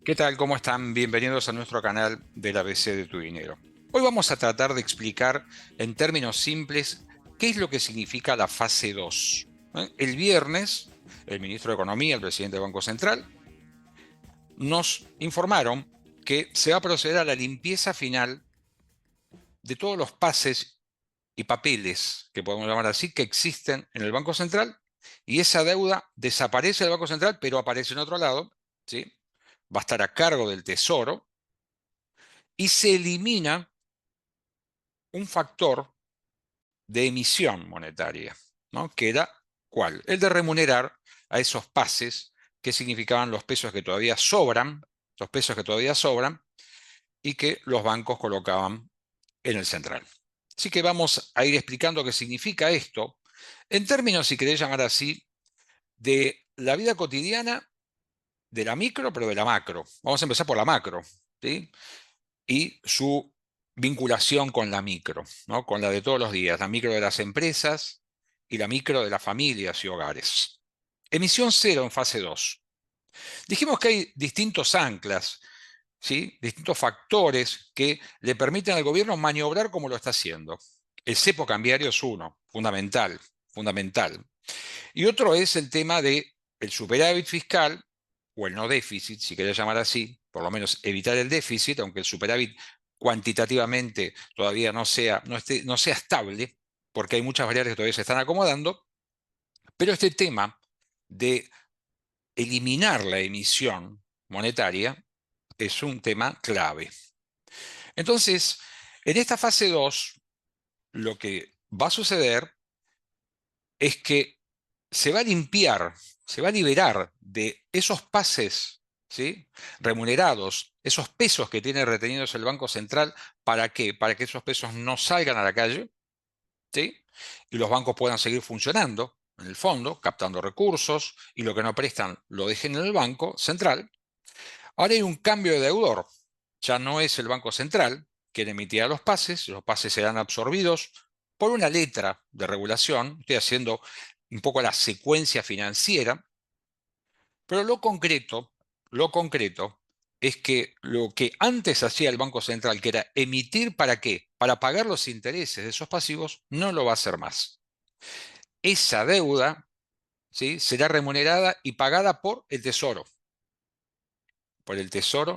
¿Qué tal? ¿Cómo están? Bienvenidos a nuestro canal del ABC de tu dinero. Hoy vamos a tratar de explicar en términos simples qué es lo que significa la fase 2. El viernes, el ministro de Economía, el presidente del Banco Central, nos informaron que se va a proceder a la limpieza final de todos los pases y papeles, que podemos llamar así, que existen en el Banco Central, y esa deuda desaparece del Banco Central, pero aparece en otro lado, ¿sí? Va a estar a cargo del Tesoro y se elimina un factor de emisión monetaria, ¿no? Que era, ¿cuál? El de remunerar a esos pases que significaban los pesos que todavía sobran, los pesos que todavía sobran y que los bancos colocaban en el central. Así que vamos a ir explicando qué significa esto en términos, si queréis llamar así, de la vida cotidiana, de la micro, pero de la macro. Vamos a empezar por la macro, ¿sí? Y su vinculación con la micro, ¿no? Con la de todos los días, la micro de las empresas y la micro de las familias y hogares. Emisión cero en fase 2. Dijimos que hay distintos anclas, ¿sí? Distintos factores que le permiten al gobierno maniobrar como lo está haciendo. El cepo cambiario es uno, fundamental, fundamental. Y otro es el tema del superávit fiscal, o el no déficit, si querés llamar así, por lo menos evitar el déficit, aunque el superávit cuantitativamente todavía no sea estable, porque hay muchas variables que todavía se están acomodando, pero este tema de eliminar la emisión monetaria es un tema clave. Entonces, en esta fase 2, lo que va a suceder es que se va a limpiar, se va a liberar de esos pases, ¿sí? Remunerados, esos pesos que tiene retenidos el Banco Central. ¿Para qué? Para que esos pesos no salgan a la calle, ¿sí? Y los bancos puedan seguir funcionando en el fondo, captando recursos, y lo que no prestan lo dejen en el Banco Central. Ahora hay un cambio de deudor. Ya no es el Banco Central quien emitirá los pases serán absorbidos por una letra de regulación. Estoy haciendo un poco la secuencia financiera, pero lo concreto es que lo que antes hacía el Banco Central, que era emitir ¿para qué? Para pagar los intereses de esos pasivos, no lo va a hacer más. Esa deuda, ¿sí? Será remunerada y pagada por el Tesoro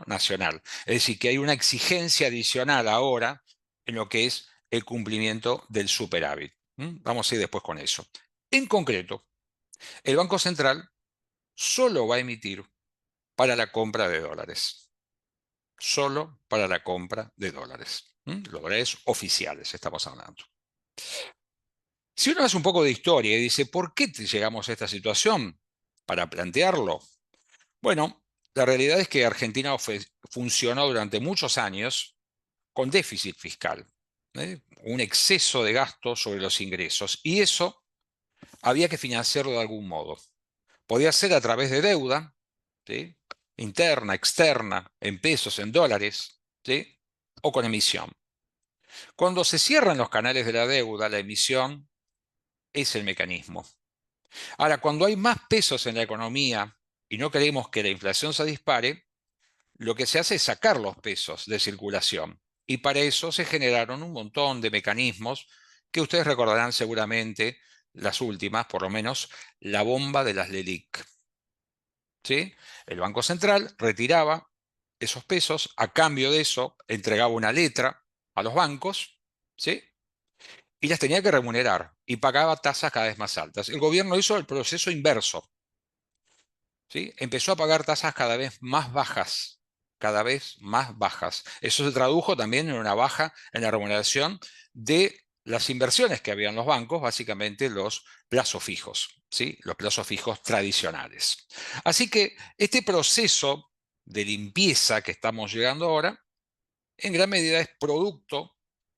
Nacional. Es decir, que hay una exigencia adicional ahora en lo que es el cumplimiento del superávit. Vamos a ir después con eso. En concreto, el Banco Central solo va a emitir para la compra de dólares. Solo para la compra de dólares. Dólares oficiales estamos hablando. Si uno hace un poco de historia y dice, ¿por qué llegamos a esta situación? Para plantearlo. Bueno, la realidad es que Argentina funcionó durante muchos años con déficit fiscal, un exceso de gasto sobre los ingresos, y eso había que financiarlo de algún modo. Podía ser a través de deuda, ¿sí? Interna, externa, en pesos, en dólares, ¿sí? O con emisión. Cuando se cierran los canales de la deuda, la emisión es el mecanismo. Ahora, cuando hay más pesos en la economía y no queremos que la inflación se dispare, lo que se hace es sacar los pesos de circulación. Y para eso se generaron un montón de mecanismos que ustedes recordarán seguramente, las últimas, por lo menos, la bomba de las LELIQ. ¿Sí? El Banco Central retiraba esos pesos, a cambio de eso entregaba una letra a los bancos, ¿sí? Y las tenía que remunerar y pagaba tasas cada vez más altas. El gobierno hizo el proceso inverso, ¿sí? Empezó a pagar tasas cada vez más bajas, cada vez más bajas. Eso se tradujo también en una baja en la remuneración de las inversiones que había en los bancos, básicamente los plazos fijos, ¿sí? Los plazos fijos tradicionales. Así que este proceso de limpieza que estamos llegando ahora, en gran medida es producto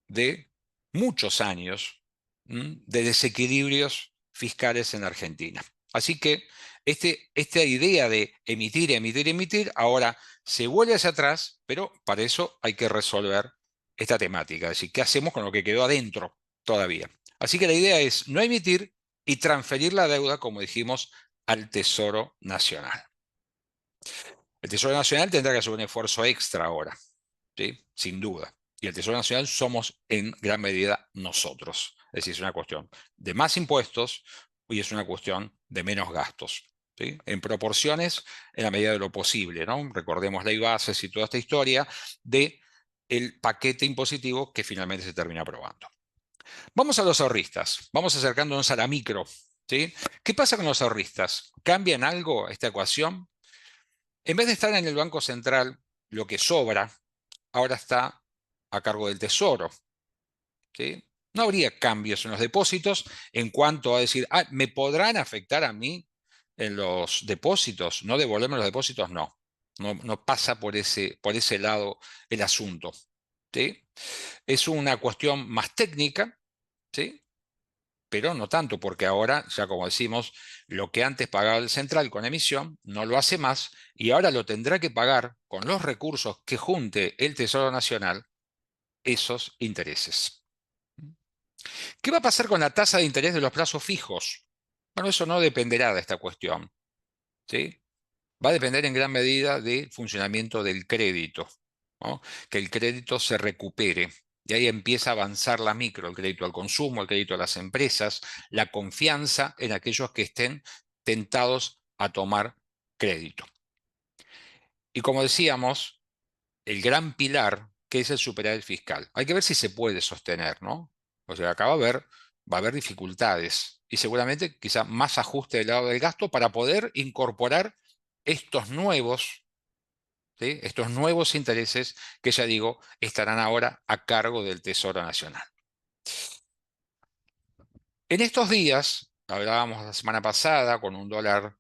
de muchos años de desequilibrios fiscales en Argentina. Así que esta idea de emitir, emitir, emitir, ahora se vuelve hacia atrás, pero para eso hay que resolver esta temática. Es decir, ¿qué hacemos con lo que quedó adentro todavía? Así que la idea es no emitir y transferir la deuda, como dijimos, al Tesoro Nacional. El Tesoro Nacional tendrá que hacer un esfuerzo extra ahora, ¿sí? Sin duda. Y el Tesoro Nacional somos en gran medida nosotros. Es decir, es una cuestión de más impuestos y es una cuestión de menos gastos, ¿sí? En proporciones, en la medida de lo posible, ¿no? Recordemos ley bases y toda esta historia de el paquete impositivo que finalmente se termina aprobando. Vamos a los ahorristas, vamos acercándonos a la micro, ¿sí? ¿Qué pasa con los ahorristas? ¿Cambian algo esta ecuación? En vez de estar en el Banco Central, lo que sobra ahora está a cargo del Tesoro, ¿sí? No habría cambios en los depósitos en cuanto a decir, ah, ¿me podrán afectar a mí en los depósitos? ¿No devolverme los depósitos? No. No pasa por ese lado el asunto, ¿sí? Es una cuestión más técnica, ¿sí? Pero no tanto, porque ahora, ya como decimos, lo que antes pagaba el central con emisión, no lo hace más y ahora lo tendrá que pagar con los recursos que junte el Tesoro Nacional, esos intereses. ¿Qué va a pasar con la tasa de interés de los plazos fijos? Bueno, eso no dependerá de esta cuestión, ¿sí? Va a depender en gran medida del funcionamiento del crédito, ¿no? Que el crédito se recupere. Y ahí empieza a avanzar la micro, el crédito al consumo, el crédito a las empresas, la confianza en aquellos que estén tentados a tomar crédito. Y como decíamos, el gran pilar, que es el superávit fiscal. Hay que ver si se puede sostener, ¿no? O sea, acá va a haber dificultades y seguramente quizá más ajuste del lado del gasto para poder incorporar estos nuevos, ¿sí? Estos nuevos intereses que ya digo estarán ahora a cargo del Tesoro Nacional. En estos días, hablábamos la semana pasada con un dólar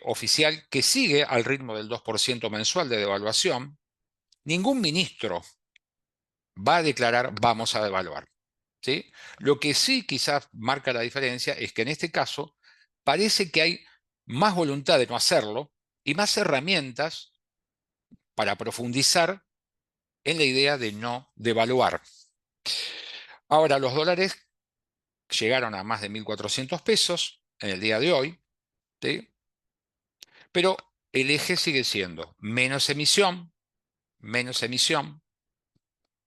oficial que sigue al ritmo del 2% mensual de devaluación, ningún ministro va a declarar vamos a devaluar, ¿sí? Lo que sí quizás marca la diferencia es que en este caso parece que hay más voluntad de no hacerlo y más herramientas para profundizar en la idea de no devaluar. Ahora, los dólares llegaron a más de 1.400 pesos en el día de hoy, ¿sí? Pero el eje sigue siendo menos emisión,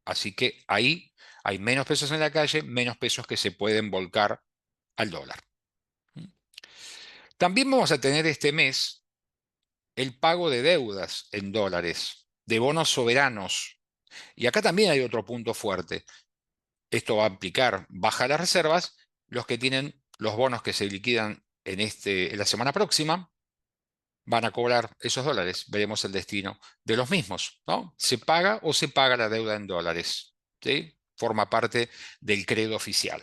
así que ahí hay menos pesos en la calle, menos pesos que se pueden volcar al dólar. También vamos a tener este mes el pago de deudas en dólares, de bonos soberanos. Y acá también hay otro punto fuerte. Esto va a implicar bajar las reservas, los que tienen los bonos que se liquidan en la semana próxima van a cobrar esos dólares. Veremos el destino de los mismos, ¿no? ¿Se paga o se paga la deuda en dólares? ¿Sí? Forma parte del credo oficial.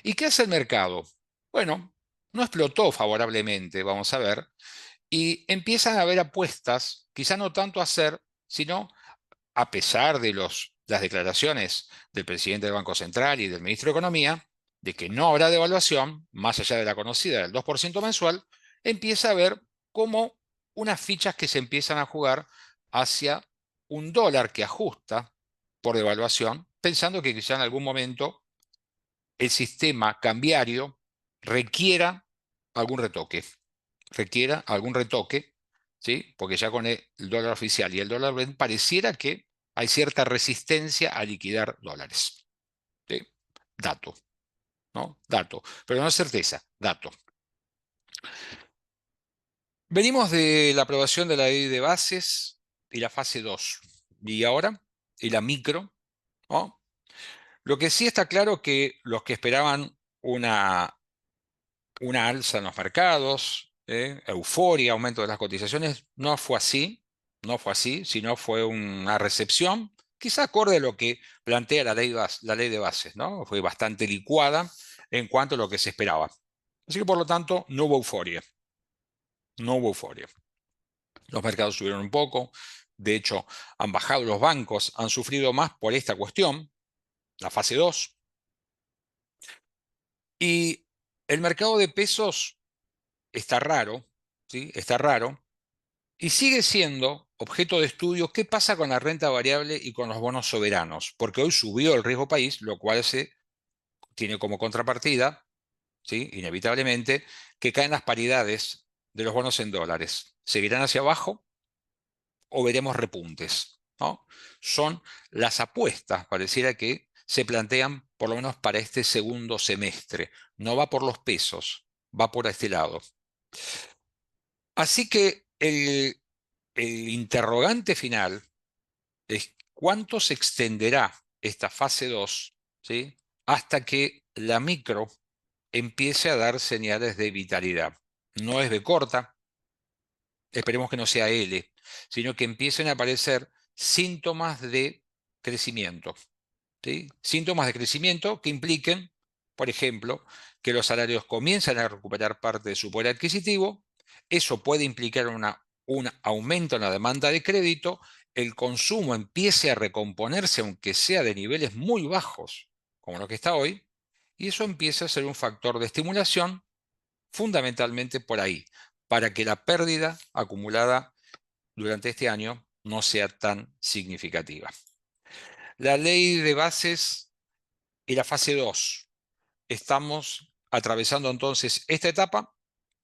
¿Y qué hace el mercado? Bueno, no explotó favorablemente, vamos a ver, y empiezan a haber apuestas, quizá no tanto a hacer, sino a pesar de las declaraciones del presidente del Banco Central y del ministro de Economía, de que no habrá devaluación, más allá de la conocida del 2% mensual, empieza a haber como unas fichas que se empiezan a jugar hacia un dólar que ajusta por devaluación, pensando que quizá en algún momento el sistema cambiario requiera algún retoque, ¿sí? Porque ya con el dólar oficial y el dólar blend pareciera que hay cierta resistencia a liquidar dólares, ¿sí? Dato, ¿no? Dato, pero no es certeza, dato. Venimos de la aprobación de la ley de bases y la fase 2, y ahora, y la micro, ¿no? Lo que sí está claro que los que esperaban una alza en los mercados, euforia, aumento de las cotizaciones, no fue así, no fue así, sino fue una recepción, quizá acorde a lo que plantea la ley de bases, ¿no? Fue bastante licuada en cuanto a lo que se esperaba. Así que por lo tanto, no hubo euforia, no hubo euforia. Los mercados subieron un poco, de hecho, han bajado los bancos, han sufrido más por esta cuestión, la fase 2, y el mercado de pesos está raro, ¿sí? Está raro. Y sigue siendo objeto de estudio qué pasa con la renta variable y con los bonos soberanos, porque hoy subió el riesgo país, lo cual se tiene como contrapartida, ¿sí? Inevitablemente, que caen las paridades de los bonos en dólares? ¿Seguirán hacia abajo o veremos repuntes? ¿No? Son las apuestas, pareciera que se plantean por lo menos para este segundo semestre. No va por los pesos, va por este lado. Así que el interrogante final es cuánto se extenderá esta fase 2, ¿sí? Hasta que la micro empiece a dar señales de vitalidad. No es B corta, esperemos que no sea L, sino que empiecen a aparecer síntomas de crecimiento, ¿sí? Síntomas de crecimiento que impliquen, por ejemplo, que los salarios comienzan a recuperar parte de su poder adquisitivo. Eso puede implicar un aumento en la demanda de crédito, el consumo empiece a recomponerse, aunque sea de niveles muy bajos, como lo que está hoy, y eso empieza a ser un factor de estimulación fundamentalmente por ahí, para que la pérdida acumulada durante este año no sea tan significativa. La ley de bases y la fase 2. Estamos atravesando entonces esta etapa,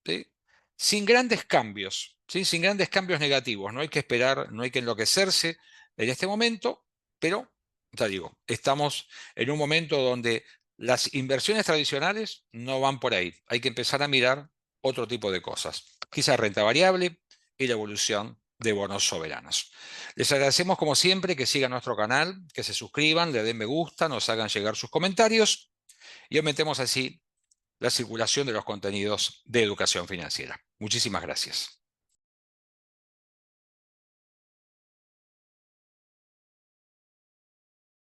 ¿sí? Sin grandes cambios, ¿sí? Sin grandes cambios negativos. No hay que esperar, no hay que enloquecerse en este momento, pero, ya digo, estamos en un momento donde las inversiones tradicionales no van por ahí. Hay que empezar a mirar otro tipo de cosas. Quizá renta variable y la evolución de bonos soberanos. Les agradecemos como siempre que sigan nuestro canal, que se suscriban, le den me gusta, nos hagan llegar sus comentarios y aumentemos así la circulación de los contenidos de educación financiera. Muchísimas gracias.